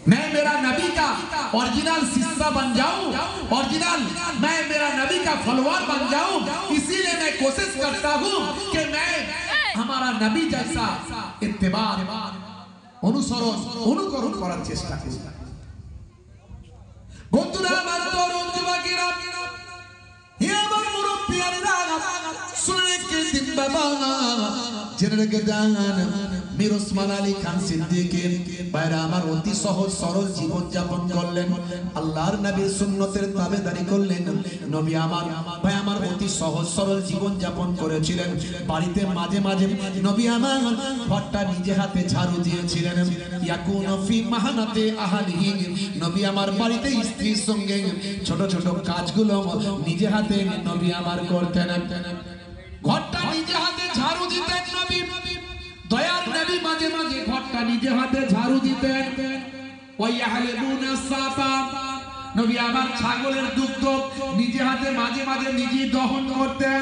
मैं मेरा नबी का ओरिजिनल शिष्य बन जाऊं, ओरिजिनल मैं मेरा नबी का फॉलोअर बन जाऊं, इसीलिए मैं कोशिश करता हूं कि मैं हमारा नबी जैसा इत्तिबा অনুসরণ অনুকরণ করার চেষ্টা করি। বন্ধুরা, আমার তরুণ যুবকেরা, হে আমার মুরব্বিয়ারা, শুনে রেখে দিন বাবা, জেনে রেখে যান, মীর ওসমান আলী খান সিদ্দিকী ভাইরা আমার অতি সহজ সরল জীবন যাপন করলেন, আল্লাহর নবীর সুন্নতের তাবেদারি করলেন। নবী আমার ভাই আমার অতি সহজ সরল জীবন যাপন করেছিলেন। বাড়িতে মাঝে মাঝে নবী আমার ঘরটা নিজে হাতে ঝাড়ু দিয়েছিলেন। ইয়াকুনু ফি মাহানাতে আহলিহি, নবী আমার বাড়িতে স্ত্রীর সঙ্গে ছোট ছোট কাজগুলো নিজে হাতে নবী আমার করতেন। ঘরটা নিজে হাতে ঝাড়ু দিতেন নবী, দয়ার নবী মাঝে মাঝে ঘরটা নিজে হাতে ঝাড়ু দিতেন। ওয়ায়াহলিবুনা সাফা, নবী আমার ছাগলের দুগ্ধ নিজে হাতে মাঝে মাঝে নিজেই দহন করতেন।